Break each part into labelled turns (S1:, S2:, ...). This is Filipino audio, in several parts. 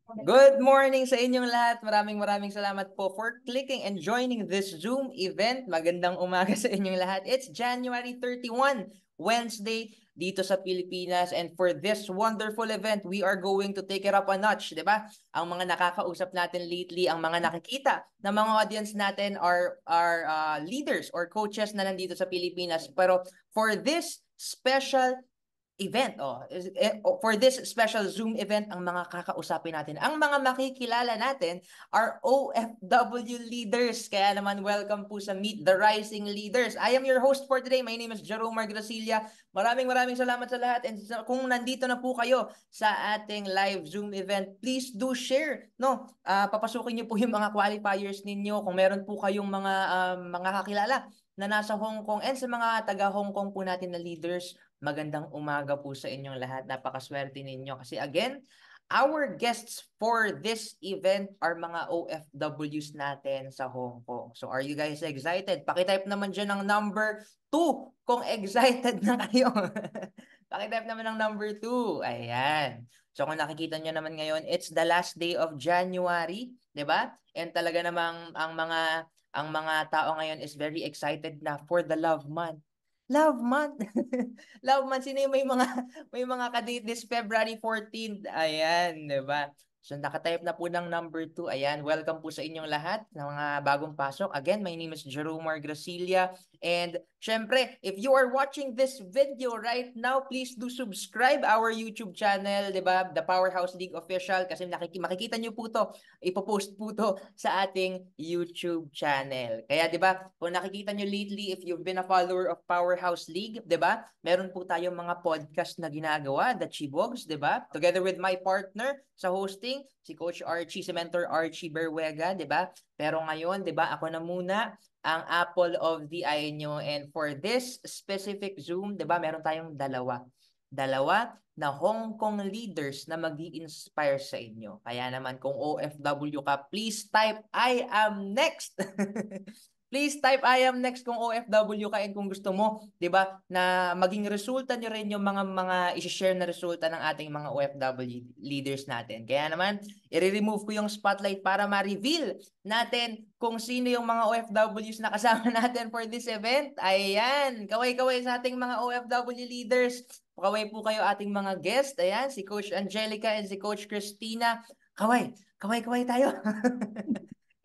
S1: Good morning sa inyong lahat. Maraming salamat po for clicking and joining this Zoom event. Magandang umaga sa inyong lahat. It's January 31, Wednesday dito sa Pilipinas. And for this wonderful event, we are going to take it up a notch, di ba? Ang mga nakakausap natin lately, ang mga nakikita na mga audience natin are leaders or coaches na nandito sa Pilipinas. Pero for this special event for this special Zoom event, ang mga kakausapin natin, ang mga makikilala natin are OFW leaders. Kaya naman welcome po sa Meet the Rising Leaders. I am your host for today. My name is Jerome Margrasilia. Maraming salamat sa lahat, and kung nandito na po kayo sa ating live Zoom event, please do share, no? Papasukin niyo po yung mga qualifiers ninyo kung meron po kayong mga kakilala na nasa Hong Kong, and sa mga taga Hong Kong po natin na leaders. Magandang umaga po sa inyong lahat. Napakaswerte ninyo kasi again, our guests for this event are mga OFWs natin sa Hong Kong. So are you guys excited? Pakitype naman dyan ng number 2 kung excited na kayo. Pakitype naman ng number 2. Ayan. So kung nakikita nyo naman ngayon, it's the last day of January, 'di ba? And talaga namang ang mga tao ngayon is very excited na for the love month. Love month. Love month. Sino yung may mga kadate this February 14th? Ayan, 'di ba? So nakatype na po ng number 2. Ayan, welcome po sa inyong lahat ng mga bagong pasok. Again, my name is Jerome Margracilia. And syempre, if you are watching this video right now, please do subscribe our YouTube channel, 'di ba? The Powerhouse League Official, kasi makikita niyo po 'to, ipopost po 'to sa ating YouTube channel. Kaya 'di ba, kung nakikita niyo lately, if you've been a follower of Powerhouse League, 'di ba? Meron po tayong mga podcast na ginagawa, The Chibogs, 'di ba? Together with my partner sa hosting, si Coach Archie, si Mentor Archie Berwega, 'di ba? Pero ngayon, 'di ba, ako na muna ang apple of the eye nyo. And for this specific Zoom, 'di ba, meron tayong dalawa na Hong Kong leaders na mag-i-inspire sa inyo. Kaya naman kung OFW ka, please type I am next. Please type I am next kung OFW ka, and kung gusto mo, 'di ba, na maging resulta niyo rin yung mga i-share na resulta ng ating mga OFW leaders natin. Kaya naman, i-remove ko yung spotlight para ma-reveal natin kung sino yung mga OFWs na kasama natin for this event. Ayan, kaway-kaway sa ating mga OFW leaders. Kaway po kayo ating mga guest. Ayan, si Coach Angelica and si Coach Christina. Kaway, kaway tayo.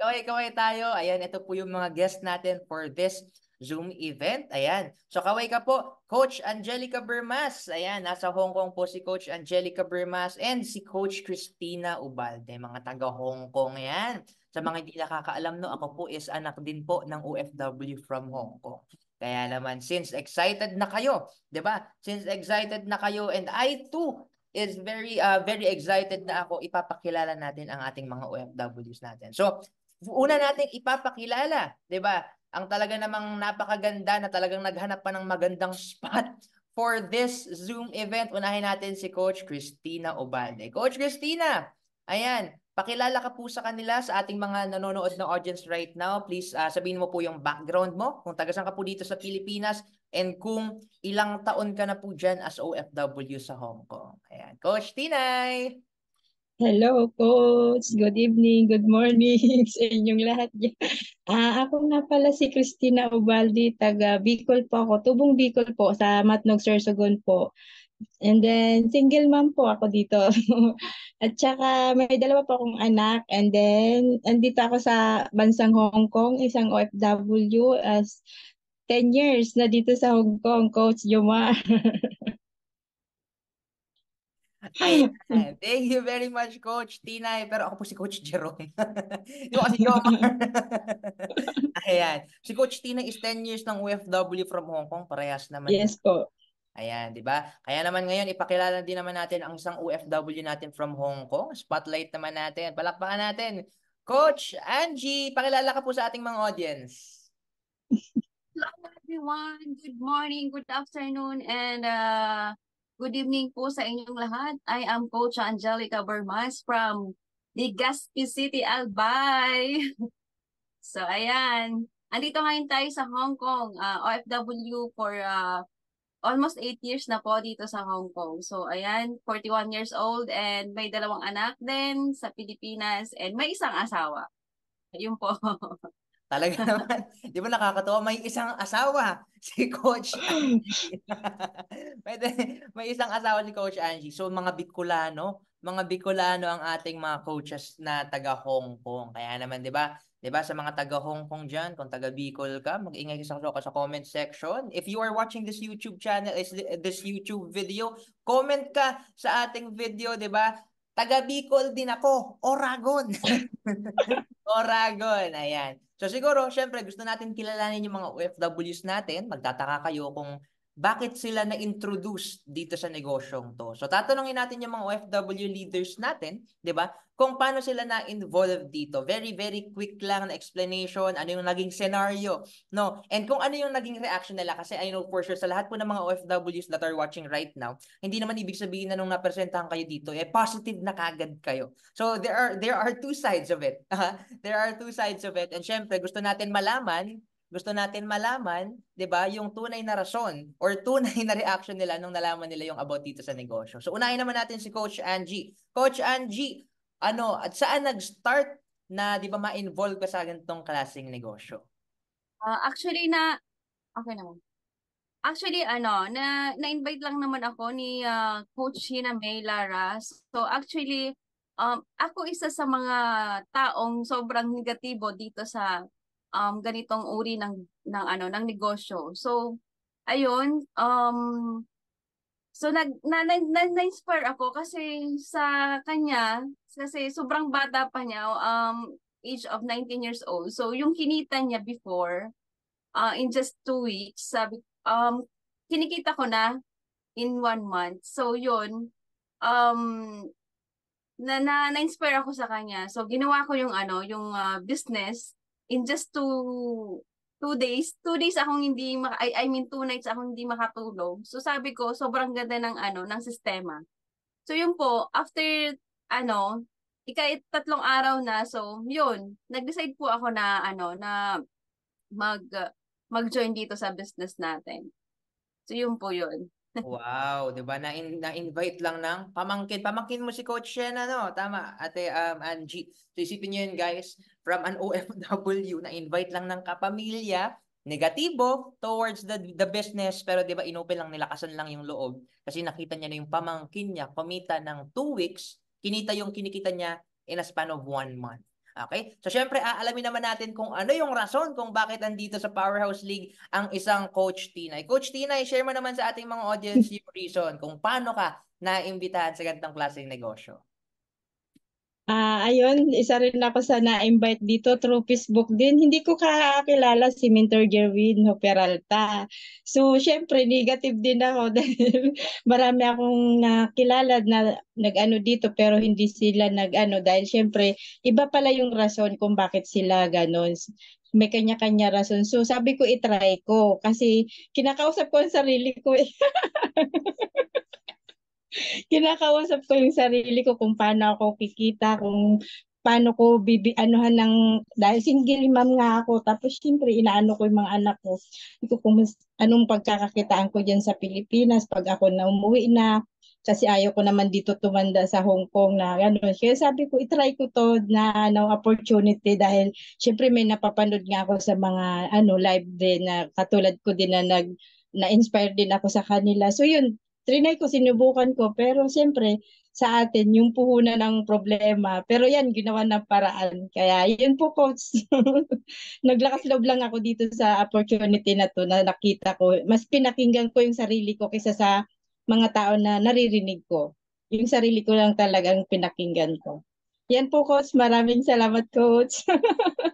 S1: Kaway tayo. Ayan, ito po yung mga guest natin for this Zoom event. Ayan. So kaway ka po, Coach Angelica Bermas. Ayan, nasa Hong Kong po si Coach Angelica Bermas and si Coach Christina Ubalde. Mga taga Hong Kong yan. Sa mga hindi nakakaalam, no, ako po is anak din po ng OFW from Hong Kong. Kaya naman, since excited na kayo, 'di ba? Since excited na kayo, and I too is very excited na ako, ipapakilala natin ang ating mga OFWs natin. So, una nating ipapakilala, 'di ba? Ang talaga namang napakaganda na talagang naghanap pa ng magandang spot for this Zoom event. Unahin natin si Coach Christina Obalde. Coach Christina, ayan, pakilala ka po sa kanila, sa ating mga nanonood na audience right now. Please sabihin mo po yung background mo, kung taga saan ka po dito sa Pilipinas, and kung ilang taon ka na po dyan as OFW sa Hong Kong. Ayan, Coach Tinay!
S2: Hello, Coach. Good evening, good morning sa inyong lahat dyan. Ako nga pala si Christina Ubaldi, taga Bicol po ako. Tubong Bicol po, sa Matnog, Sorsogon po. And then, single mom po ako dito. At saka, may dalawa po akong anak. And then, andito ako sa bansang Hong Kong, isang OFW as 10 years na dito sa Hong Kong, Coach Jomar.
S1: Ayan. Thank you very much, Coach Tinay. Pero ako po si Coach Jerome. Di ba kasi Jomar? Ayan. Si Coach Tinay is 10 years ng OFW from Hong Kong. Parehas naman na.
S2: Yes po.
S1: Ayan, di ba? Kaya naman ngayon, ipakilala din naman natin ang isang OFW natin from Hong Kong. Spotlight naman natin. Palakpakan natin. Coach Angie, pakilala ka po sa ating mga audience.
S3: Hello everyone, good morning, good afternoon, and good evening po sa inyong lahat. I am Coach Angelica Bermas from Legazpi City, Albay. So ayan, andito ngayon tayo sa Hong Kong, OFW for almost 8 years na po dito sa Hong Kong. So, ayan, 41 years old and may 2 anak din sa Pilipinas and may isang asawa. Yun po.
S1: Talaga naman. Di ba nakakatawa? May isang asawa si Coach Angie. may isang asawa si Coach Angie. So mga Bicolano ang ating mga coaches na taga Hong Kong. Kaya naman, di ba? Di ba sa mga taga Hong Kong dyan, kung taga Bicol ka, mag-ingay ka sa comment section. If you are watching this YouTube channel, this YouTube video, comment ka sa ating video, di ba? Taga Bicol din ako, Oragon. Oragon, ayan. So siguro, syempre, gusto natin kilalanin yung mga OFWs natin. Magtataka kayo kung bakit sila na-introduce dito sa negosyong to. So tatanungin natin yung mga OFW leaders natin, di ba? Kung paano sila na-involve dito. Very, very quick lang na explanation, ano yung naging scenario, no? And kung ano yung naging reaction nila, kasi I know for sure sa lahat po ng mga OFWs that are watching right now, hindi naman ibig sabihin na nung napresentahan kayo dito, positive na kagad kayo. So there are two sides of it. There are two sides of it. And syempre, gusto natin malaman, 'di ba, yung tunay na rason or tunay na reaction nila nung nalaman nila yung about dito sa negosyo. So unahin naman natin si Coach Angie. Coach Angie, at saan nag-start na 'di ba ma-involve ka sa ganitong klaseng negosyo?
S3: Actually okay naman. Actually, na-invite lang naman ako ni Coach Hina May Lara. So actually, ako isa sa mga taong sobrang negatibo dito sa ganitong uri ng negosyo. So ayun, so na-inspire ako kasi sa kanya, kasi sobrang bata pa niya, age of 19 years old. So yung kinita niya before, in just 2 weeks, kinikita ko na in 1 month. So yun, na-inspire ako sa kanya. So ginawa ko yung business in just 2 days. 2 days akong hindi I mean 2 nights akong hindi makatulog. So sabi ko sobrang ganda ng sistema. So yun po, after ika-3 araw na, so yun, nag-decide po ako na na mag mag-join dito sa business natin. So yun po yun.
S1: Wow, 'di ba? Na-invite lang ng pamangkin. Pamangkin mo si Coach Shena, no? Tama, Ate Angie. So isipin niyo yun, guys, from an OFW, na-invite lang ng kapamilya, negatibo towards the business, pero 'di ba inopen lang, nilakasan lang yung loob kasi nakita niya na yung pamangkin niya kumita ng 2 weeks, kinita yung kinikita niya in a span of 1 month. Okay? So syempre, aalamin naman natin kung ano yung rason kung bakit andito sa Powerhouse League ang isang Coach Tinay. Coach Tinay, share mo naman sa ating mga audience yung reason kung paano ka naimbitahan sa ganitong klaseng negosyo.
S2: Ayun, isa rin ako sa na-invite dito through Facebook din. Hindi ko kakilala si Mentor Jerwin Peralta. So, syempre, negative din ako dahil marami akong nakilala na nag-ano dito pero hindi sila nag-ano dahil syempre, iba pala yung rason kung bakit sila ganon. May kanya-kanya rason. So, sabi ko, itry ko kasi kinakausap ko ang sarili ko eh. Kinakausap ko yung sarili ko kung paano ako kikita, kung paano ko anuhan ng, dahil single mom nga ako, tapos siyempre inaano ko yung mga anak ko. Hindi ko kung anong pagkakakitaan ko dyan sa Pilipinas pag ako na umuwi na, kasi ayaw ko naman dito tumanda sa Hong Kong na gano'n. Kaya sabi ko, itry ko to na opportunity dahil siyempre may napapanood nga ako sa mga live din na katulad ko din na na-inspire din ako sa kanila. So yun, trinay ko, sinubukan ko, pero siyempre, sa atin, yung puhunan ng problema. Pero yan, ginawa ng paraan. Kaya yun po, Coach. Naglakas loob lang ako dito sa opportunity na to na nakita ko. Mas pinakinggan ko yung sarili ko kaysa sa mga tao na naririnig ko. Yung sarili ko lang talagang pinakinggan ko. Yan po, Coach. Maraming salamat, Coach.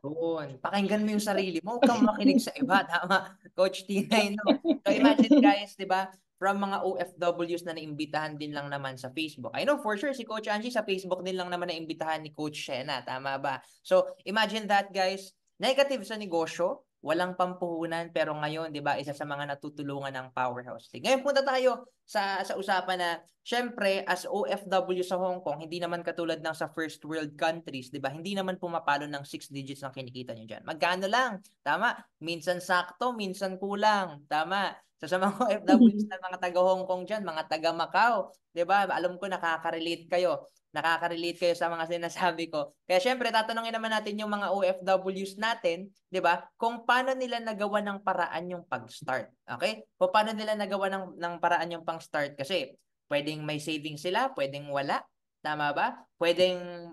S1: Doon, pakinggan mo yung sarili mo, huwag kang makinig sa iba. Tama, Coach Tinay, no? So imagine, guys, di ba? From mga OFWs na naimbitahan din lang naman sa Facebook. I know for sure si Coach Angie sa Facebook din lang naman naimbitahan ni Coach Shena. Tama ba? So, imagine that, guys. Negative sa negosyo, walang pampuhunan, pero ngayon, di ba, isa sa mga natutulungan ng Powerhouse League. Ngayon, punta tayo sa usapan na, syempre, as OFW sa Hong Kong, hindi naman katulad ng sa first world countries, di ba? Hindi naman pumapalo ng 6 digits ang kinikita nyo dyan. Magkano lang? Tama? Minsan sakto, minsan kulang. Tama? So sa mga OFWs na mga taga Hong Kong dyan, mga taga Macau, 'di ba? Alam ko nakaka-relate kayo. Nakaka-relate kayo sa mga sinasabi ko. Kaya syempre, tatanungin naman natin yung mga OFWs natin, 'di ba? Kung paano nila nagawa ng paraan yung pag-start. Okay? Kung paano nila nagawa ng paraan yung pang-start kasi pwedeng may savings sila, pwedeng wala. Tama ba? Pwedeng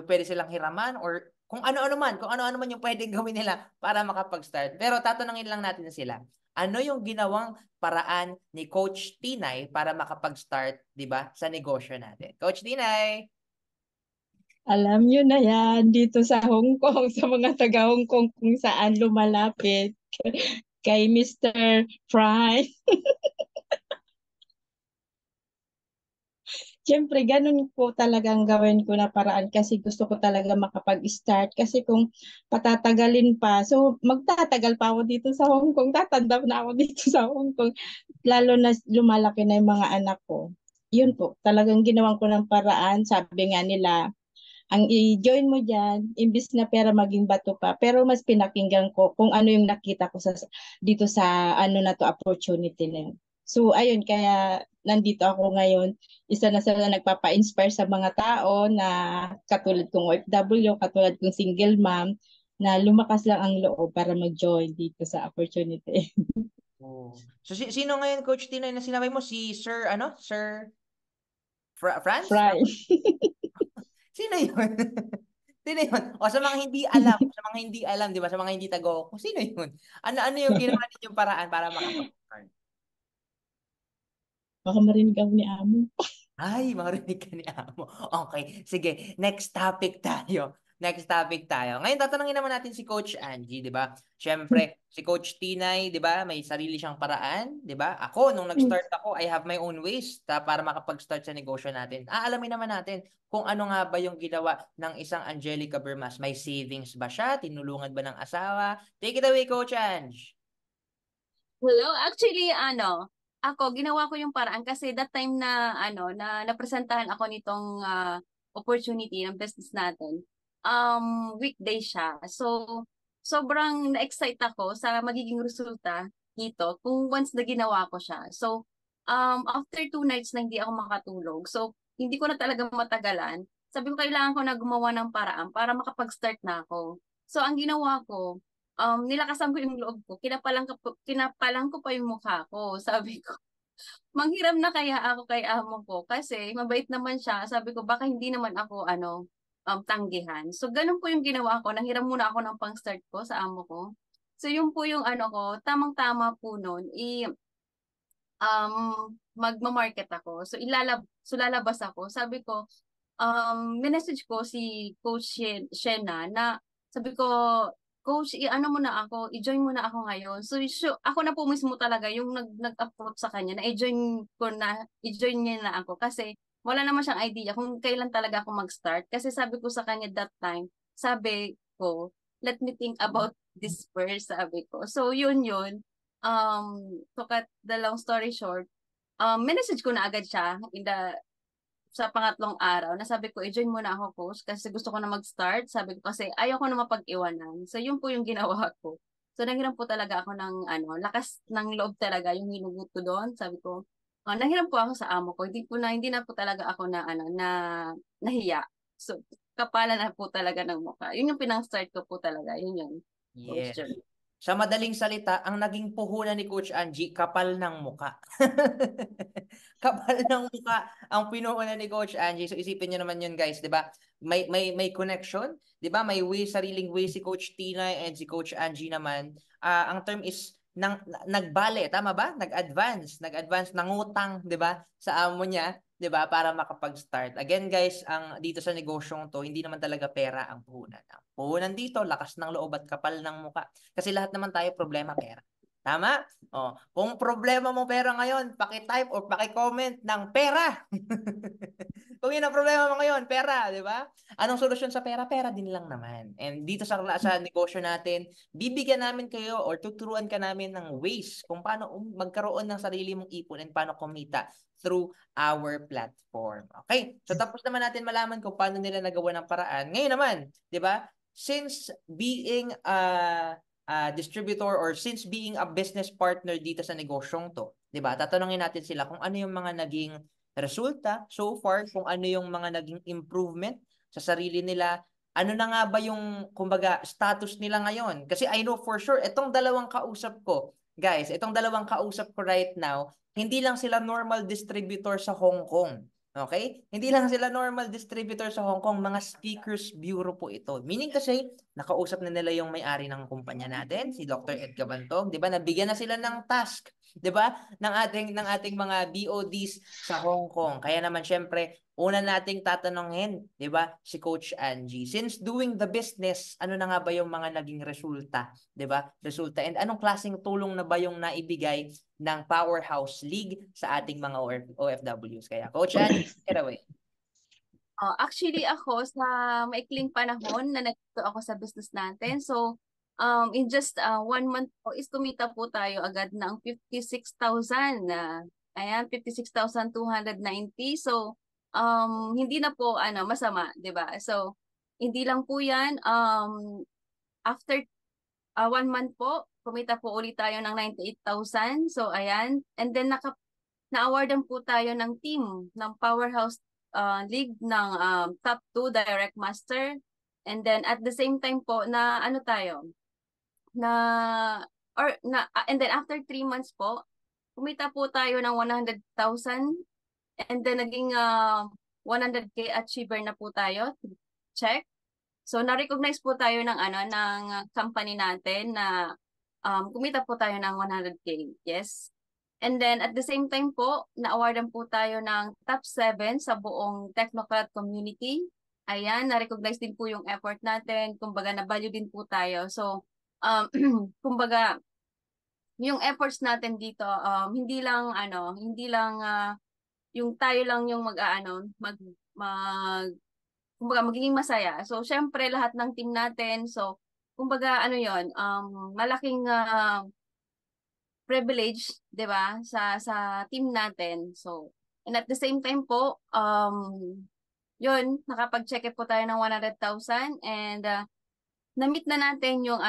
S1: pwede silang hiraman or kung ano-ano man yung pwedeng gawin nila para makapag-start. Pero tatanungin lang natin sila. Ano yung ginawang paraan ni Coach Tinay para makapag-start, 'di ba, sa negosyo natin? Coach Tinay.
S2: Alam nyo na yan, dito sa Hong Kong, sa mga taga Hong Kong kung saan lumalapit kay Mr. Fry. Siyempre, ganun po talagang gawin ko na paraan kasi gusto ko talaga makapag-start. Kasi kung patatagalin pa, so magtatagal pa ako dito sa Hong Kong, tatanda na ako dito sa Hong Kong, lalo na lumalaki na yung mga anak ko. Yun po, talagang ginawan ko ng paraan. Sabi nga nila, ang i-join mo dyan, imbis na pera maging bato pa. Pero mas pinakinggan ko kung ano yung nakita ko dito sa ano na to, opportunity na yun. So ayun, kaya nandito ako ngayon. Isa na sa nagpapa-inspire sa mga tao na katulad kong OFW, katulad kong single mom, na lumakas lang ang loob para mag-join dito sa opportunity.
S1: Oh. So sino ngayon Coach Tinay na sinabi mo si Sir Sir France?
S2: Fry.
S1: Sino 'yun? Sino 'yun? O sa mga hindi alam, 'di ba? Sa mga hindi taga kung sino 'yun? Ano yung ginawa ninyong paraan para makapag-start?
S2: Baka marinig ako ni Amo.
S1: Ay, marinig ka ni Amo. Okay, sige. Next topic tayo. Next topic tayo. Ngayon, tatanungin naman natin si Coach Angie, di ba? Siyempre, si Coach Tinay, di ba? May sarili siyang paraan, di ba? Ako, nung nag-start ako, I have my own ways para makapag-start sa negosyo natin. Aalamin naman natin kung ano nga ba yung ginawa ng isang Angelica Bermas. May savings ba siya? Tinulungan ba ng asawa? Take it away, Coach Ange.
S3: Hello, actually ako ginawa ko yung paraan kasi that time na napresentahan ako nitong opportunity ng business natin. Weekday siya. So sobrang na-excite ako sa magiging resulta dito kung once na ginawa ko siya. So after 2 nights na hindi ako makatulog. So hindi ko na talaga matagalan. Sabi ko kailangan ko na gumawa ng paraan para makapag-start na ako. So ang ginawa ko, nilakasan ko yung loob ko, kinapalang ko pa yung mukha ko. Sabi ko, manghiram na kaya ako kay amo ko kasi mabait naman siya. Sabi ko, baka hindi naman ako tanggihan. So ganun po yung ginawa ko. Nanghiram muna ako ng pang-start ko sa amo ko. So yun po yung ko, tamang-tama po noon, magma-market ako. So lalabas ako. Sabi ko, minessage ko si Coach Shena na sabi ko, Coach, i-ano mo na ako, i-join mo na ako ngayon. So, ako na po mismo talaga yung nag-approach sa kanya na i-join niya na ako kasi wala naman siyang idea kung kailan talaga ako mag-start. Kasi sabi ko sa kanya that time, sabi ko, let me think about this first, sabi ko. So, yun. To cut the long story short, minessage ko na agad siya sa pangatlong araw na sabi ko, i-join mo na ako, coach, kasi gusto ko na mag-start. Sabi ko kasi ayaw ko na mapag-iwanan. So, yun po yung ginawa ko. So, nanghiram po talaga ako ng, lakas ng loob talaga, yung hinugot ko doon. Sabi ko, nanghiram po ako sa amo ko. Hindi na po talaga ako nahiya. So, kapala na po talaga ng mukha. Yun yung pinang-start ko po talaga. Yun yung
S1: Yes.
S3: posture.
S1: Sa madaling salita, ang naging puhunan ni Coach Angie, kapal ng muka. Kapal ng muka ang pinuhunan ni Coach Angie. So isipin niyo naman yun, guys, 'di ba? May connection, 'di ba? May sariling way si Coach Tina and si Coach Angie naman. Ang term is nagbale, tama ba? Nag-advance nangutang, 'di ba? Sa amo niya, 'di ba? Para makapag-start. Again, guys, ang dito sa negosyong 'to, hindi naman talaga pera ang puhunan. Ang puhunan dito, lakas ng loob at kapal ng muka. Kasi lahat naman tayo problema pera. Tama? Oh, kung problema mo pera ngayon, paki-type or paki-comment ng pera. Kung yun ang problema mo ngayon, pera, di ba? Anong solusyon sa pera? Pera din lang naman. And dito sa negosyo natin, bibigyan namin kayo or tuturuan ka namin ng ways kung paano magkaroon ng sarili mong ipon and paano kumita through our platform. Okay? So tapos naman natin malaman kung paano nila nagawa ng paraan. Ngayon naman, di ba? Since being distributor or since being a business partner dito sa negosyong to, 'di ba? Tatanungin natin sila kung ano yung mga naging resulta so far, kung ano yung mga naging improvement sa sarili nila, ano na nga ba yung kumbaga status nila ngayon? Kasi I know for sure itong dalawang kausap ko, guys, itong dalawang kausap ko right now, hindi lang sila normal distributor sa Hong Kong. Okay? Hindi lang sila normal distributor sa Hong Kong, mga speakers bureau po ito. Meaning kasi, nakausap na nila yung may-ari ng kumpanya natin, si Dr. Ed Cabantong, 'di ba? Nabigyan na sila ng task, 'di ba? Ng ating mga BODs sa Hong Kong. Kaya naman syempre, una nating tatanungin, 'di ba? Si Coach Angie. Since doing the business, ano na nga ba yung mga naging resulta, 'di ba? Resulta and anong klaseng tulong na ba yung naibigay ng Powerhouse League sa ating mga OFWs. Kaya Coach Angie, take it away.
S3: Actually ako sa maikling panahon na nagtito ako sa business natin. So in just 1 month po is kumita po tayo agad ng 56,000 na ayan 56,290. So hindi na po masama, 'di ba? So hindi lang po 'yan after 1 month po kumita po ulit tayo ng 98,000. So ayan, and then na-awardan po tayo ng team ng Powerhouse League ng top 2 Direct Master. And then at the same time po na tayo and then after 3 months po kumita po tayo ng 100,000 and then naging 100K achiever na po tayo. Check. So na-recognize po tayo ng company natin na kumita po tayo ng 100K. Yes. And then at the same time po, na-awardan po tayo ng top 7 sa buong Technocrat community. Ayan, na-recognize din po yung effort natin. Kumbaga, na-value din po tayo. So, kumbaga, yung efforts natin dito, hindi lang yung tayo lang yung kumbaga magiging masaya. So, syempre lahat ng team natin. So, kumbaga yon, malaking privilege, 'di ba, sa team natin. So, and at the same time po, yun, nakapag-check po tayo ng 100,000 and na-meet na natin yung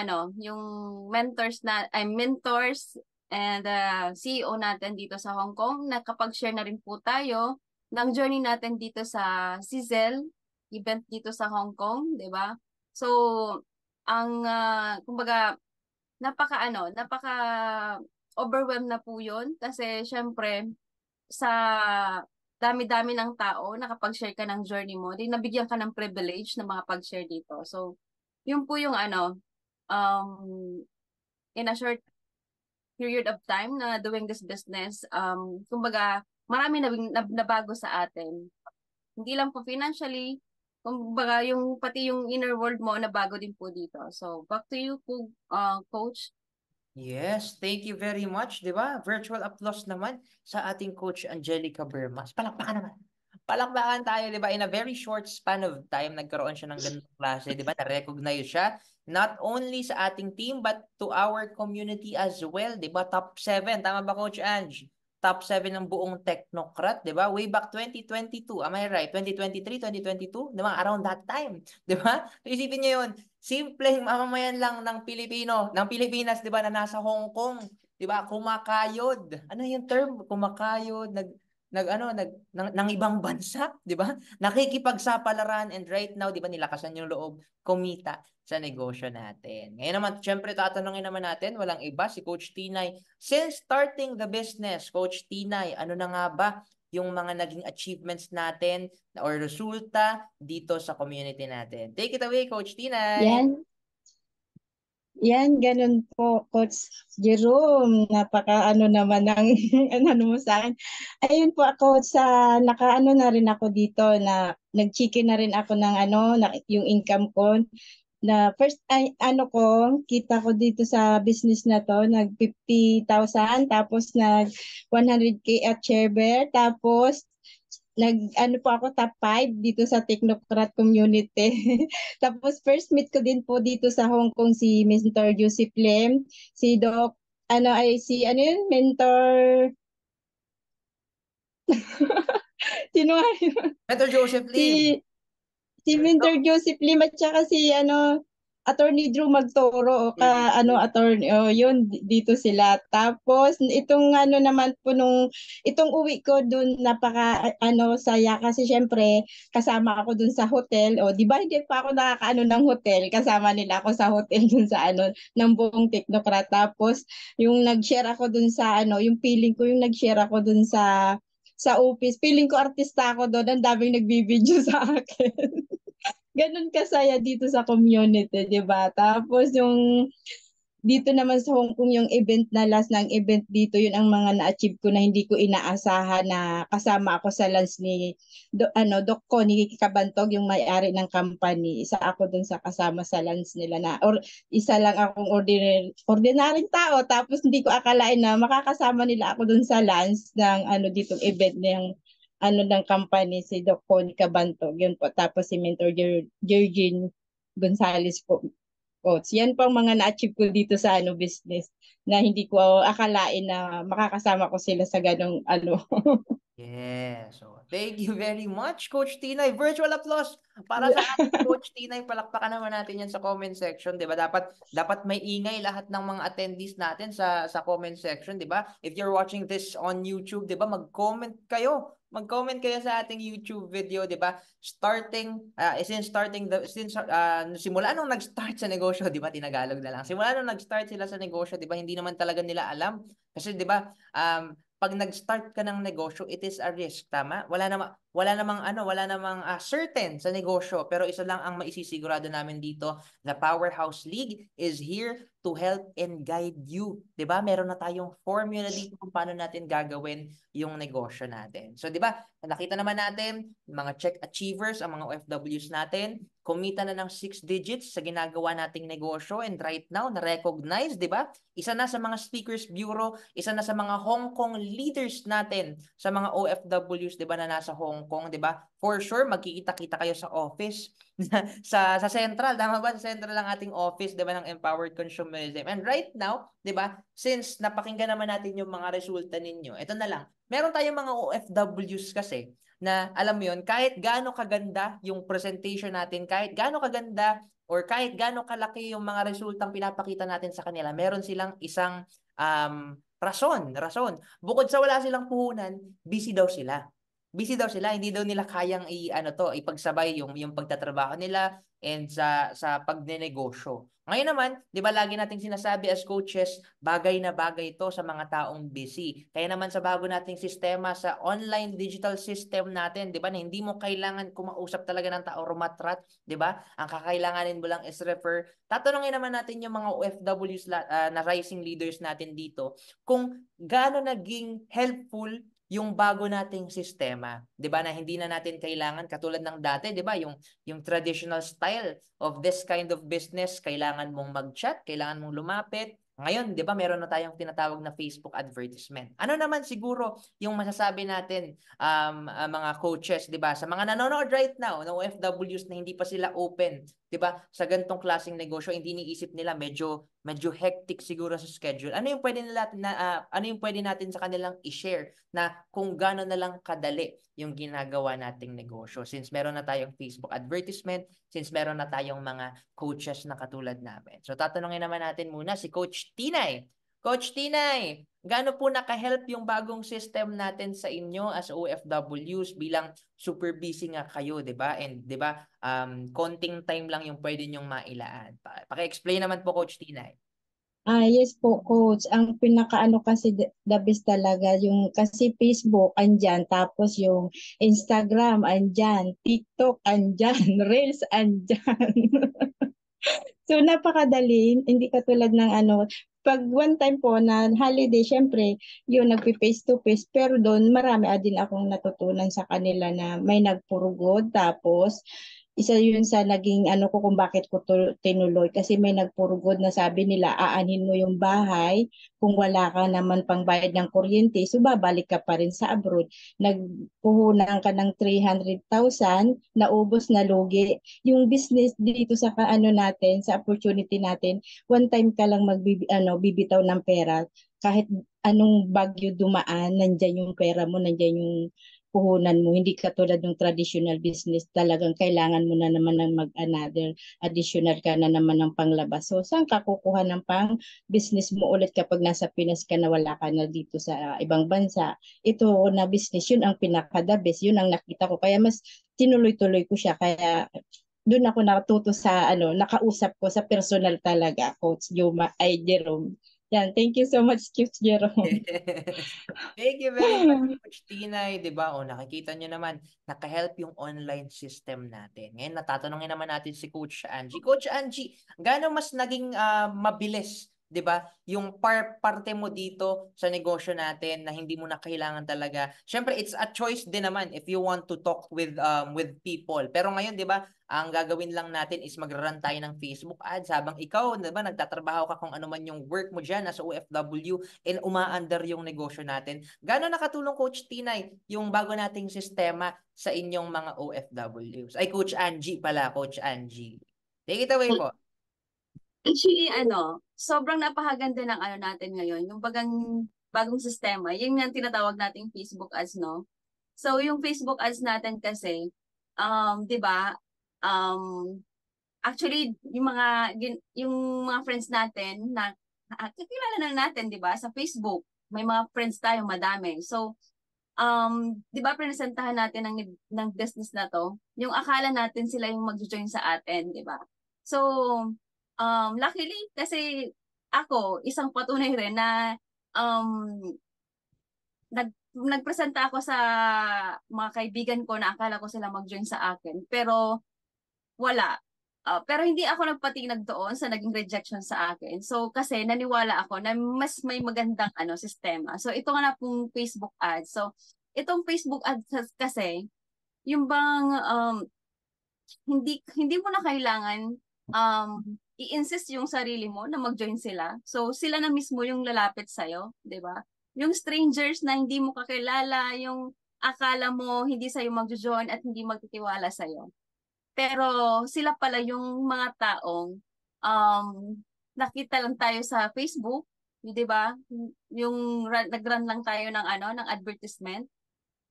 S3: mentors and CEO natin dito sa Hong Kong. Nakapag-share na rin po tayo ng journey natin dito sa Sizzle event dito sa Hong Kong, 'di ba? So, ang kumbaga napaka overwhelmed na po yun kasi syempre sa dami-dami ng tao nakapag-share ka ng journey mo, di nabigyan ka ng privilege na makapag-share dito. So, yun po yung in a short period of time na doing this business, kumbaga marami nabago sa atin. Hindi lang po financially, kumbaga pati yung inner world mo nabago din po dito. So, back to you po, Coach.
S1: Yes, thank you very much, 'di ba? Virtual applause naman sa ating Coach Angelica Bermas. Palakpakan naman. Palakpakan tayo, 'di ba? In a very short span of time, nagkaroon siya ng ganung klase, 'di ba? Na-recognize siya not only sa ating team but to our community as well, 'di ba? Top 7, tama ba Coach Ange? Top 7 ng buong Technocrat, 'di ba? Way back 2022, am I right? 2023, 2022, 'di ba? Around that time, 'di ba? So, isipin niyo 'yon. Simpleng mamamayan lang ng Pilipino, ng Pilipinas, 'di ba, na nasa Hong Kong, 'di ba? Kumakayod. Ano yung term? Kumakayod, ng ibang bansa, 'di ba? Nakikipagsapalaran and right now, 'di ba, nilakasan yung loob kumita sa negosyo natin. Ngayon naman, syempre tatanungin naman natin, walang iba si Coach Tinay. Since starting the business, Coach Tinay, ano na nga ba yung mga naging achievements natin or resulta dito sa community natin? Take it away, Coach Tinay.
S2: Yan, ganun po, Coach Jerome. Napaka naman ng ano mo sa akin. Ayun po ako nakaano na rin ako dito na nag-chicken na rin ako ng yung income ko. Na first kita ko dito sa business na to, nag 50,000 tapos nag 100K at Chairbear, tapos po ako top 5 dito sa Technocrat community. Tapos first meet ko din po dito sa Hong Kong si Mentor Joseph Lim, si Doc, Mentor, sino
S1: Mentor Joseph Lim.
S2: Si Mentor Joseph Lim at saka si Attorney Drew Magtoro, attorney, yun, dito sila. Tapos, itong naman po itong uwi ko dun, saya kasi syempre, kasama ako dun sa hotel. O, di ba hindi pa ako nakakaano ng hotel, kasama nila ako sa hotel dun sa ng buong Technocrat. Tapos, yung nag-share ako dun sa yung feeling ko, yung nag-share ako dun sa office. Feeling ko artista ako doon, ang daming nagbibideo sa akin. Ganun kasaya dito sa community, di ba? Tapos yung dito naman sa Hong Kong, yung event na last ng event dito, yun ang mga na-achieve ko na hindi ko inaasahan na kasama ako sa lunch ni Doc Connie Kabantog, yung may-ari ng company. Isa ako dun sa kasama sa lunch nila isa lang akong ordinaryong tao, tapos hindi ko akalain na makakasama nila ako dun sa lunch ng ditong event ng ng company, si Doc Connie Kabantog. Yun po. Tapos si Mentor Georgine Gonzalez po, coach. Yan pang mga na-achieve ko dito sa business na hindi ko akalain na makakasama ko sila sa ganong
S1: Yes. So, thank you very much, Coach Tinay. Virtual applause para sa ating Coach Tinay. Palakpakan naman natin yan sa comment section, 'di ba? Dapat may ingay lahat ng mga attendees natin sa comment section, 'di ba? If you're watching this on YouTube, 'di ba? Mag-comment kayo. Mag-comment kayo sa ating YouTube video, 'di ba? Simula nung nag-start sa negosyo, 'di ba? Tinagalog na lang. Simula nung nag-start sila sa negosyo, 'di ba? Hindi naman talaga nila alam kasi 'di ba? Pag nag-start ka ng negosyo, it is a risk, tama? Wala namang certain sa negosyo, pero isa lang ang maisisigurado namin dito, the Powerhouse League is here to help and guide you. 'Di ba? Meron na tayong formula dito kung paano natin gagawin yung negosyo natin. So, 'di ba? Nakita naman natin, mga check achievers, ang mga OFWs natin, kumita na ng 6 digits sa ginagawa nating negosyo, and right now, na-recognize, 'di ba? Isa na sa mga Speakers Bureau, isa na sa mga Hong Kong leaders natin, sa mga OFWs, 'di ba, na nasa Hong Kong, 'di ba? For sure, magkikita-kita kayo sa office sa Central, tama ba? Sa Central ang ating office, 'di ba, ng Empowered Consumerism. And right now, 'di ba, since napakinggan naman natin yung mga resulta ninyo, ito na lang. Meron tayong mga OFWs kasi na alam mo yun, kahit gaano kaganda yung presentation natin, kahit gaano kaganda or kahit gaano kalaki yung mga resultang pinapakita natin sa kanila, meron silang isang rason. Bukod sa wala silang puhunan, busy daw sila. Busy daw sila, hindi daw nila kayang ipagsabay yung pagtatrabaho nila and sa pagnenegosyo. Ngayon naman, 'di ba lagi nating sinasabi as coaches, bagay na bagay ito sa mga taong busy. Kaya naman sa bago nating sistema sa online digital system natin, 'di ba, na hindi mo kailangan kumausap talaga ng tao rumatrat, 'di ba? Ang kakailanganin mo lang is refer. Tatanungin naman natin yung mga OFWs na rising leaders natin dito kung gaano naging helpful yung bago nating sistema, 'di ba, na hindi na natin kailangan katulad ng dati, 'di ba, yung traditional style of this kind of business, kailangan mong mag-chat, kailangan mong lumapit. Ngayon, 'di ba, meron na tayong tinatawag na Facebook advertisement. Ano naman siguro yung masasabi natin mga coaches, 'di ba, sa mga nanonood right now, na OFWs na hindi pa sila open, 'di ba, sa ganitong klaseng negosyo, hindi niisip nila medyo hectic siguro sa schedule. Ano yung pwede natin sa kanilang i-share na kung gaano na lang kadali yung ginagawa nating negosyo, since meron na tayong Facebook advertisement, since meron na tayong mga coaches na katulad namin. So tatanungin naman natin muna si Coach Tinay. Coach Tinay, gaano po naka-help yung bagong system natin sa inyo as OFWs, bilang super busy nga kayo, 'di ba? And 'di ba, konting time lang yung pwede nyong mailaan. Paki-explain naman po, Coach Tinay.
S2: Yes po, coach. Ang pinakaano kasi the best talaga, yung kasi Facebook andyan, tapos yung Instagram andyan, TikTok andyan, Reels andyan. So napakadali, hindi katulad ng pag one time po na holiday, syempre, yun, nagpi-face to face, pero doon marami din akong natutunan sa kanila na may nagpurugod, tapos isa yun sa naging ko kung bakit ko tinuloy, kasi may nagpurugod na sabi nila aanhin mo yung bahay kung wala ka naman pang bayad ng kuryente, so babalik ka pa rin sa abroad. Nagpuhunan ka ng 300,000, naubos na lugi. Yung business dito sa natin, sa opportunity natin, one time ka lang bibitaw ng pera, kahit anong bagyo dumaan, nandiyan yung pera mo, nandiyan puhunan mo. Hindi katulad ng traditional business, talagang kailangan mo na naman ng mag-another additional ka na naman ng panglabas. So, saan ka kukuha ng pang business mo ulit kapag nasa Pinas ka na wala ka na dito sa ibang bansa? Ito na business, yun ang pinaka-the best. Yun ang nakita ko. Kaya mas tinuloy-tuloy ko siya. Kaya doon ako natuto sa nakausap ko sa personal talaga, Coach Jerome. Yan, thank you so much, Coach Jerome.
S1: Thank you very much, Coach Tinay, 'di ba? O nakikita nyo naman, naka-help yung online system natin. Ngayon, natatanungin naman natin si Coach Angie. Coach Angie, gaano mas naging mabilis, 'di ba? Yung parte mo dito sa negosyo natin na hindi mo na kailangan talaga. Syempre, it's a choice din naman if you want to talk with people. Pero ngayon, 'di ba? Ang gagawin lang natin is mag-run tayo ng Facebook ads habang ikaw, 'di ba, nagtatrabaho ka kung ano man yung work mo diyan as OFW and umaandar yung negosyo natin. Gaano nakatulong, Coach Tinay, yung bago nating sistema sa inyong mga OFWs? Ay, Coach Angie pala, Coach Angie. Take it away po.
S3: Actually, sobrang napakaganda ng natin ngayon, yung bagong sistema, yung tinatawag nating Facebook ads, no? So, yung Facebook ads natin kasi, 'di ba? Actually, yung mga friends natin na kakilala na natin, 'di ba? Sa Facebook, may mga friends tayo madami. So, 'di ba presentahan natin ng business na 'to, yung akala natin sila yung mag-join sa atin, 'di ba? So, luckily kasi ako isang patunay rin na um nagpresenta ako sa mga kaibigan ko na akala ko sila mag-join sa akin, pero wala. Pero hindi ako nagpatinag doon sa naging rejection sa akin. So, kasi naniwala ako na mas may magandang sistema. So, ito nga na pong Facebook ads. So, itong Facebook ads kasi, yung bang hindi mo na kailangan i-insist yung sarili mo na mag-join sila. So, sila na mismo yung lalapit sa'yo, di ba? Yung strangers na hindi mo kakilala, yung akala mo hindi sa'yo mag-join at hindi magtitiwala sa'yo. Pero sila pala yung mga taong nakita lang tayo sa Facebook, 'di ba? Yung nag-run lang tayo ng advertisement,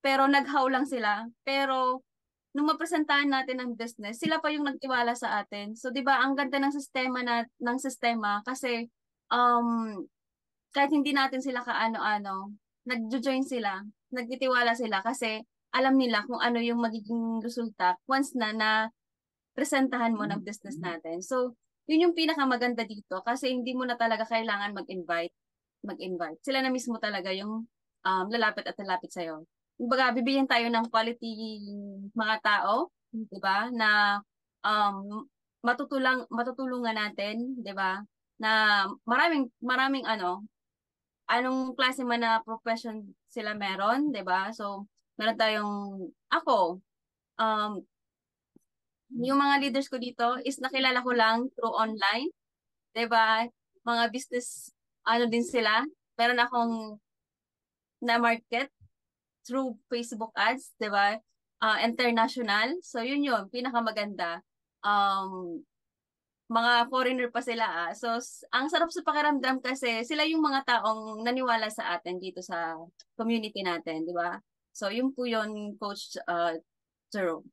S3: pero naghaw lang sila. Pero nung mapresentahan natin ang business, sila pa yung nagtiwala sa atin. So 'di ba, ang ganda ng sistema kasi um kahit hindi natin sila kaano-ano, nagjo-join sila, nagtitiwala sila kasi alam nila kung ano yung magiging resulta once na presentahan mo ng business natin. So, yun yung pinakamaganda dito kasi hindi mo na talaga kailangan mag-invite. Sila na mismo talaga yung lalapit at lalapit sa'yo. Kumbaga, bibigyan tayo ng quality mga tao, di ba, na matutulungan natin, di ba, na maraming anong klase man na profession sila meron, di ba? So, meron tayong, ako, um, yung mga leaders ko dito is nakilala ko lang through online, 'di ba? Mga business din sila. Meron akong na market through Facebook ads, 'di ba? International. So yun pinakamaganda. Mga foreigner pa sila. So ang sarap sa pakiramdam kasi sila yung mga taong naniwala sa atin dito sa community natin, 'di ba? So yun po yun, Coach Jerome.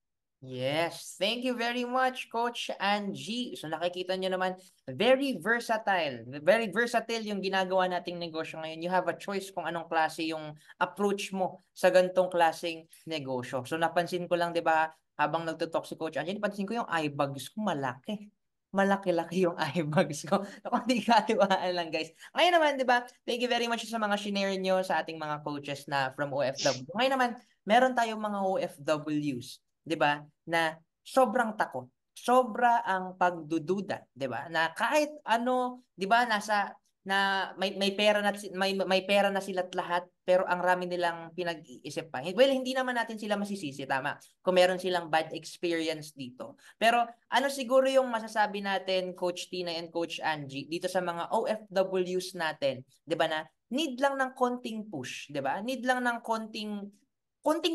S1: Yes, thank you very much, Coach Angie. So nakikita nyo naman, very versatile. Very versatile yung ginagawa nating negosyo ngayon. You have a choice kung anong klase yung approach mo sa gantong klaseng negosyo. So napansin ko lang, di ba, habang nagtutalk si Coach Angie, napansin ko yung eye bags ko malaki. Malaki-laki yung eye bags ko. Ako, hindi katiwaan lang, guys. Ngayon naman, di ba, thank you very much sa mga shinare nyo sa ating mga coaches na from OFW. Ngayon naman, meron tayong mga OFWs, 'di ba? Na sobrang takot. Sobra ang pagdududa, 'di ba? Na kahit ano, 'di ba, may pera na may pera na sila't lahat, pero ang rami nilang pinag-iisip pa. Well, hindi naman natin sila masisisi, tama. Kung meron silang bad experience dito. Pero ano siguro yung masasabi natin, Coach Tina and Coach Angie, dito sa mga OFWs natin, 'di ba, na need lang ng konting push, 'di ba? Need lang ng konting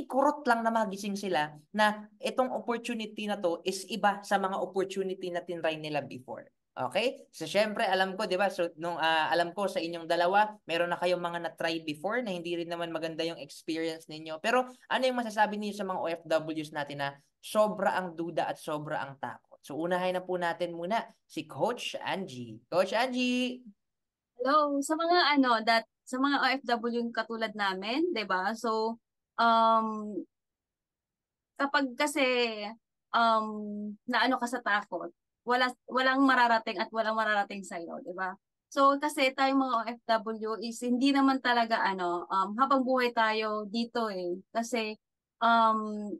S1: kurot lang na magising sila na itong opportunity na to is iba sa mga opportunity na tinry nila before. Okay? So syempre alam ko, 'di ba? So alam ko sa inyong dalawa, meron na kayong mga na-try before na hindi rin naman maganda yung experience ninyo. Pero ano yung masasabi niyo sa mga OFWs natin na sobra ang duda at sobra ang takot? So unahin na po natin muna si Coach Angie. Coach Angie.
S3: Hello, sa mga sa mga OFW yung katulad namin, 'di ba? So, um, kapag kasi um, naano ka sa takot, walang mararating at walang mararating sa iyo, 'di ba? So, kasi tayong mga OFW is hindi naman talaga habang buhay tayo dito eh. Kasi um,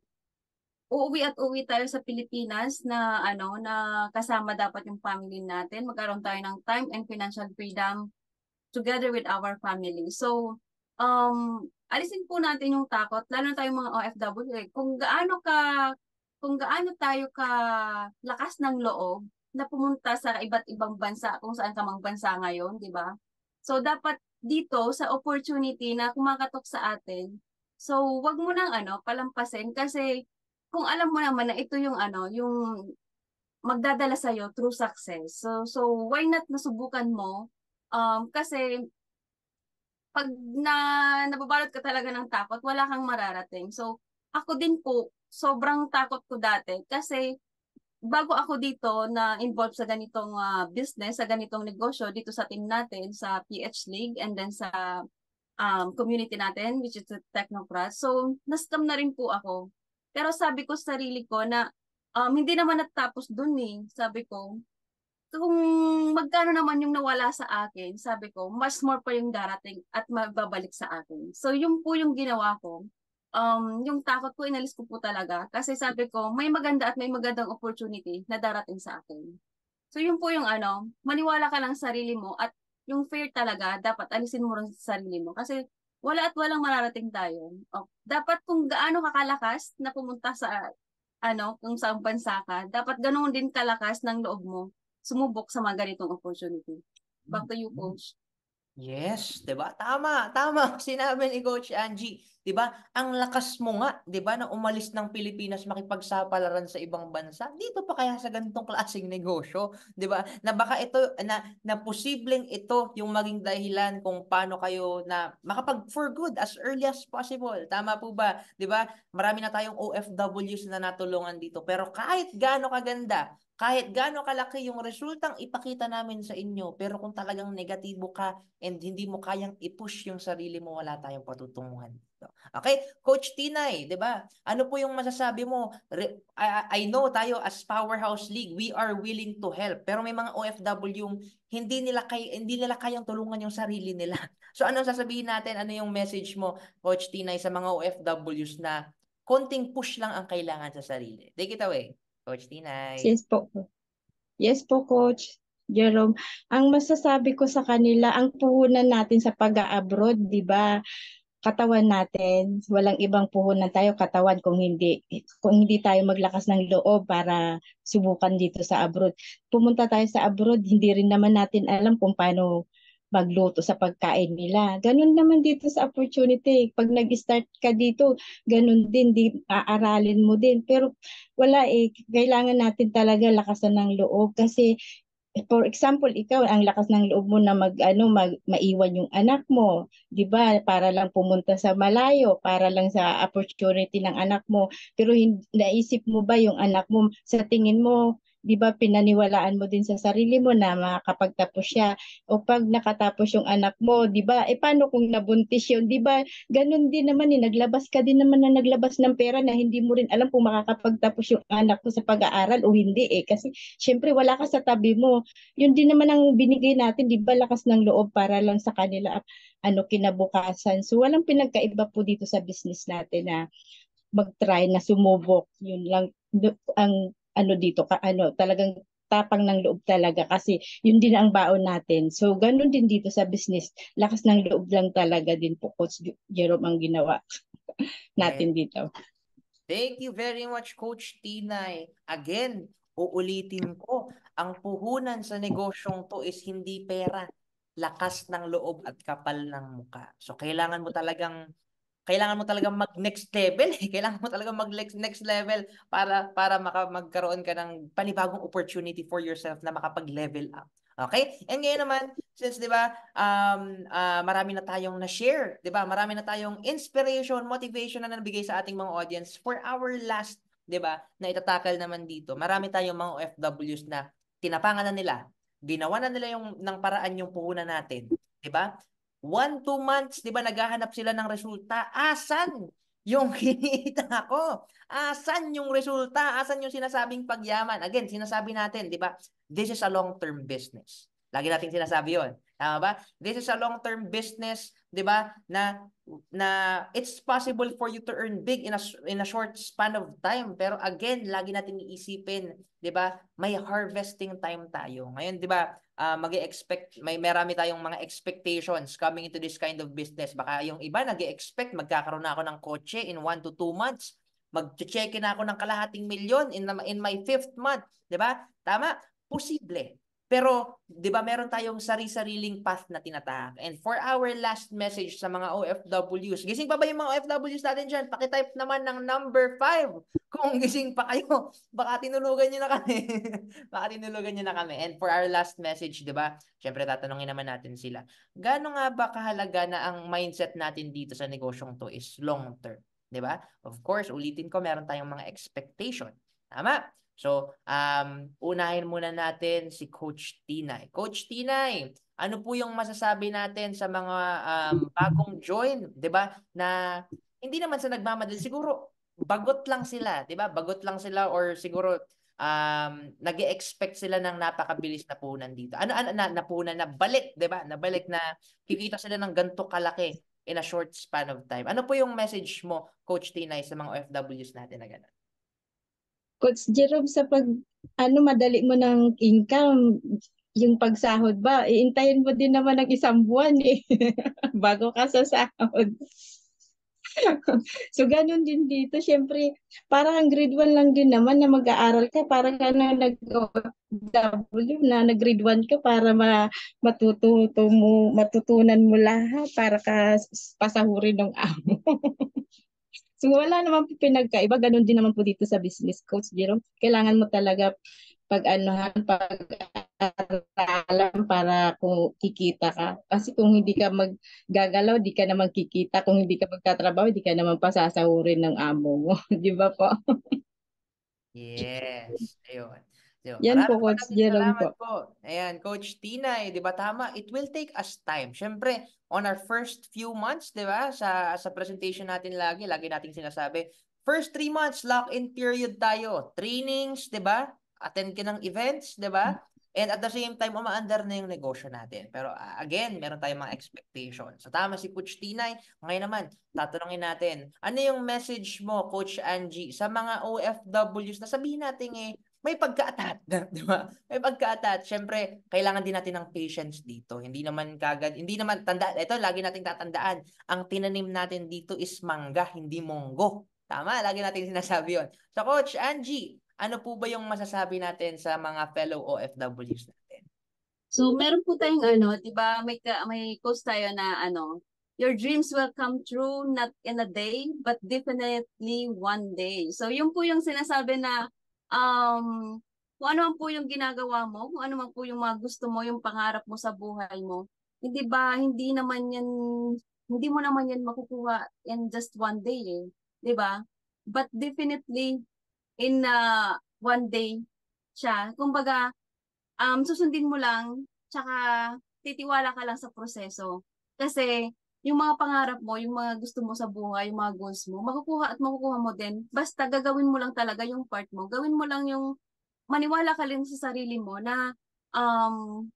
S3: uuwi at uwi tayo sa Pilipinas na na kasama dapat yung family natin, magkaroon tayo ng time and financial freedom together with our family. So, alisin po natin yung takot, lalo na tayong mga OFW, eh. Kung gaano tayo ka lakas ng loob na pumunta sa iba't ibang bansa, kung saan ka mang bansa ngayon, di ba? So, dapat dito sa opportunity na kumakatok sa atin, so wag mo nang palampasin kasi kung alam mo naman na ito yung yung magdadala sa through success. So why not nasubukan mo? Kasi pag nababalot ka talaga ng takot, wala kang mararating. So ako din po, sobrang takot ko dati kasi bago ako dito na involved sa ganitong business, sa ganitong negosyo dito sa team natin sa PH League and then sa community natin which is the Technocrat. So na-scam na rin po ako. Pero sabi ko sa sarili ko na hindi naman natapos dun eh. Sabi ko, kung magkano naman yung nawala sa akin, sabi ko, mas more pa yung darating at mababalik sa akin. So, yun po yung ginawa ko. Yung takot ko, inalis ko po talaga. Kasi sabi ko, may maganda at may magandang opportunity na darating sa akin. So, yun po yung maniwala ka lang sa sarili mo at yung fear talaga, dapat alisin mo rin sa sarili mo. Kasi wala at walang mararating tayo. Dapat kung gaano kakalakas na pumunta sa kung saan bansa ka, dapat ganoon din kalakas ng loob mo sumubok sa mga ganitong opportunity. Back to you, Coach.
S1: Yes, 'di ba? Tama, tama ang sinabi ni Coach Angie, 'di ba? Ang lakas mo nga, 'di ba, na umalis ng Pilipinas makipagsapalaran sa ibang bansa. Dito pa kaya sa ganitong klaseng negosyo, 'di ba? Na baka ito na posibleng ito yung maging dahilan kung paano kayo na makapag for good as early as possible. Tama po ba? 'Di ba? Marami na tayong OFWs na natulungan dito, pero kahit gaano kaganda, kahit gaano kalaki yung resultang ipakita namin sa inyo, pero kung talagang negatibo ka and hindi mo kayang i-push yung sarili mo, wala tayong patutunguhan dito. Okay, Coach Tinay, 'di ba? Ano po yung masasabi mo? I know tayo as Powerhouse League, we are willing to help. Pero may mga OFW yung hindi nila kayang tulungan yung sarili nila. So ano sasabihin natin? Ano yung message mo, Coach Tinay, sa mga OFWs na konting push lang ang kailangan sa sarili? Take it away, Coach Tinay.
S2: Yes po. Yes po, Coach Jerome. Ang masasabi ko sa kanila, ang puhunan natin sa pag-abroad, di ba? Katawan natin, walang ibang puhunan tayo, katawan kung hindi tayo maglakas ng loob para subukan dito sa abroad. Pumunta tayo sa abroad, hindi rin naman natin alam kung paano magluto sa pagkain nila. Ganun naman dito sa opportunity. Pag nag-start ka dito, ganun din, aaralin mo din. Pero wala eh, kailangan natin talaga lakasan ng loob kasi for example, ikaw ang lakas ng loob mo na maiwan yung anak mo, 'di ba? Para lang pumunta sa malayo, para lang sa opportunity ng anak mo. Pero naisip mo ba yung anak mo sa tingin mo, 'di ba pinaniwalaan mo din sa sarili mo na makakapagtapos siya o pag nakatapos yung anak mo, 'di ba? Paano kung nabuntis yun, 'di ba? Ganun din naman naglabas ka din naman na naglabas ng pera na hindi mo rin alam kung makakapagtapos yung anak mo sa pag-aaral o hindi eh kasi syempre wala ka sa tabi mo. Yun din naman ang binigay natin, 'di ba, lakas ng loob para lang sa kanila kinabukasan. So walang pinagkaiba po dito sa business natin na mag-try na sumubok. Yun lang ang dito talagang tapang ng loob talaga kasi yun din ang baon natin. So ganun din dito sa business. Lakas ng loob lang talaga din po, Coach Jerome, ang ginawa natin dito.
S1: Thank you very much, Coach Tinay. Again, uulitin ko, ang puhunan sa negosyong to is hindi pera, lakas ng loob at kapal ng muka. So, kailangan mo talagang kailangan mo talaga mag-next level. Kailangan mo talaga mag-next level para magkaroon ka ng panibagong opportunity for yourself na makapag-level up. Okay? And ngayon naman, since 'di ba, marami na tayong na-share, 'di ba? Marami na tayong inspiration, motivation na nabigay sa ating mga audience for our last, 'di ba, na itatakal naman dito. Marami tayong mga OFWs na tinapangan na nila, ginawa na nila yung ng paraan yung puhunan natin, 'di ba? 1-2 months, 'di ba, naghahanap sila ng resulta. Asan yung kinita ko? Asan yung resulta? Asan yung sinasabing pagyaman? Again, sinasabi natin, 'di ba? This is a long-term business. Lagi nating sinasabi 'yon. Tama ba? This is a long-term business, 'di ba? Na it's possible for you to earn big in a short span of time. Pero again, lagi nating iisipin, 'di ba? May harvesting time tayo. Ngayon, 'di ba? Mag-expect, may marami tayong mga expectations coming into this kind of business. Baka yung iba nag-expect magkakaroon na ako ng kotse in 1 to 2 months. Mag-check na ako ng kalahating milyon in my 5th month, 'di ba? Tama? Posible. Pero 'di ba meron tayong sari-sariling path na tinatahak. And for our last message sa mga OFWs, gising pa ba yung mga OFWs natin diyan? Paki-type naman ng number 5 kung gising pa kayo. Baka tinulugan niyo na kami. Baka tinulugan niyo na kami. And for our last message, 'di ba? Syempre tatanungin naman natin sila. Gaano nga ba kahalaga na ang mindset natin dito sa negosyong 'to is long term, 'di ba? Of course, ulitin ko, meron tayong mga expectation. Tama? So, unahin muna natin si Coach Tinay. Coach Tinay, ano po yung masasabi natin sa mga bagong join, 'di ba? Na hindi naman sa nagmamadali, siguro bagot lang sila, 'di ba? Bagot lang sila or siguro nag-expect sila ng napakabilis na puhunan dito. Ano na puhunan na balik, 'di ba? Nabalik na kikita sila ng ganito kalaki in a short span of time. Ano po yung message mo, Coach Tinay, sa mga OFWs natin na gano'n?
S2: Coach Jerome, sa madali mo ng income, yung pagsahod ba, iintayin mo din naman ng 1 buwan eh, bago ka sa sahod. So, ganun din dito. Syempre, parang ang grade 1 lang din naman na mag-aaral ka. Parang ka na nag-OFW na nag-grade 1 ka para matutunan mo lahat para ka pasahurin ng amo. So, wala naman po pinagkaiba. Ganun din naman po dito sa business, Coach Jerome. Kailangan mo talaga pag-aralan para kung kikita ka. Kasi kung hindi ka maggagalaw, di ka naman kikita. Kung hindi ka magtatrabaho, di ka naman pasasahurin ng amo mo. Di ba po?
S1: Yes, ayun. So,
S2: Yan po, Coach
S1: maraming
S2: Jerome
S1: salamat
S2: po.
S1: po. Ayan, Coach Tinay, 'di ba tama? It will take us time. Syempre, on our first few months, 'di ba? Sa presentation natin lagi nating sinasabi, first 3 months lock-in period tayo. Trainings, 'di ba? Attend ka ng events, 'di ba? And at the same time, umaandar na yung negosyo natin. Pero again, meron tayong mga expectations. So tama si Coach Tinay. Ngayon naman, tatanungin natin, ano yung message mo, Coach Angie, sa mga OFWs na sabihin natin may pagka-atat, di ba? May pagka-atat. Siyempre, kailangan din natin ng patience dito. Hindi naman ito lagi nating tatandaan. Ang tinanim natin dito is mangga, hindi monggo. Tama, lagi natin sinasabi yon. So, Coach Angie, ano po ba yung masasabi natin sa mga fellow OFWs natin?
S3: So, meron po tayong di ba, may quotes tayo na your dreams will come true not in a day, but definitely one day. So, yun po yung sinasabi na kung ano man po yung ginagawa mo, kung ano man po yung mga gusto mo, yung pangarap mo sa buhay mo, hindi ba, hindi mo naman yan makukuha in just one day eh. Di ba? But definitely, in one day siya. Kumbaga, susundin mo lang, tsaka titiwala ka lang sa proseso. Kasi, yung mga pangarap mo, yung mga gusto mo sa buhay, yung mga goals mo, makukuha at makukuha mo din. Basta gagawin mo lang talaga yung part mo. Gawin mo lang maniwala ka lang sa sarili mo na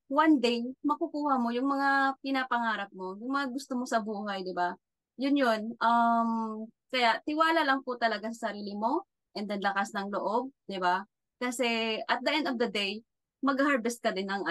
S3: one day, makukuha mo yung mga pinapangarap mo, yung mga gusto mo sa buhay, di ba? Yun yun. Kaya, tiwala lang po talaga sa sarili mo, and then lakas ng loob, di ba? Kasi, at the end of the day, mag-harvest ka din ng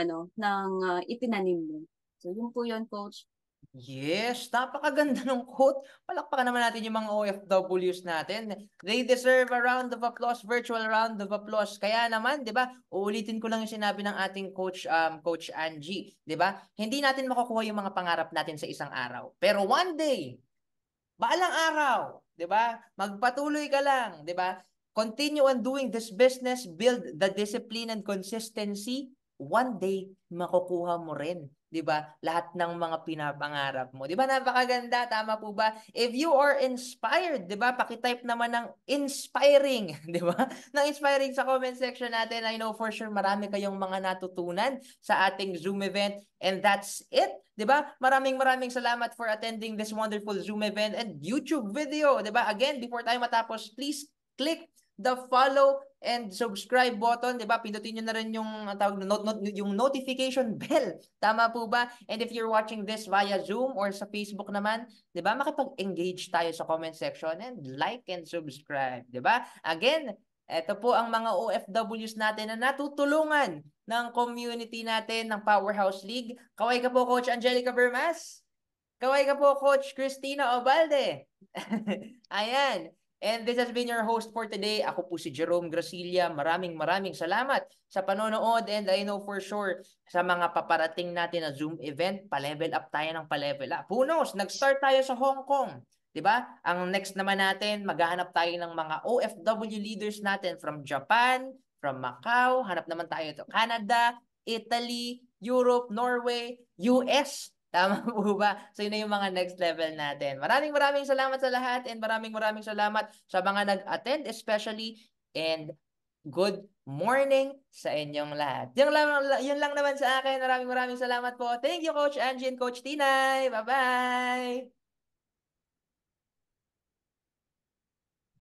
S3: itinanim mo. So, yun po yun, Coach.
S1: Yes, napakaganda ng quote. Palakpakan naman natin yung mga OFWs natin. They deserve a round of applause, virtual round of applause. Kaya naman, 'di ba? Uulitin ko lang yung sinabi ng ating coach Coach Angie, 'di ba? Hindi natin makukuha yung mga pangarap natin sa isang araw. Pero one day, Balang araw, 'di ba? Magpatuloy ka lang, 'di ba? Continue on doing this business, build the discipline and consistency. One day, makukuha mo rin, 'di ba? Lahat ng mga pinapangarap mo. 'Di ba napakaganda, tama po ba? If you are inspired, 'di ba? Paki-type naman ng inspiring, 'di ba? Ng inspiring sa comment section natin. I know for sure marami kayong mga natutunan sa ating Zoom event, and that's it. 'Di ba? Maraming salamat for attending this wonderful Zoom event and YouTube video, 'di ba? Again, before tayo matapos, please click the follow and subscribe button, 'di ba? Pindutin niyo na rin yung yung notification bell. Tama po ba? And if you're watching this via Zoom or sa Facebook naman, 'di ba? Makipag-engage tayo sa comment section and like and subscribe, 'di ba? Again, ito po ang mga OFWs natin na natutulungan ng community natin ng Powerhouse League. Kaway ka po, Coach Angelica Bermas. Kaway ka po, Coach Cristina Obalde. Ayan. And this has been your host for today. Ako po si Jerome Gracilia. Maraming salamat sa panonood, and I know for sure sa mga paparating natin na Zoom event, pa-level up tayo ng pa-level up. Who knows? Nag-start tayo sa Hong Kong. 'Di ba? Ang next naman natin, maghahanap tayo ng mga OFW leaders natin from Japan, from Macau, hanap naman tayo ito, Canada, Italy, Europe, Norway, US. Tama po ba? So yun na yung mga next level natin. Maraming salamat sa lahat, and maraming salamat sa mga nag-attend especially, and good morning sa inyong lahat. Yun lang naman sa akin. Maraming salamat po. Thank you, Coach Angie and Coach Tinay. Bye-bye!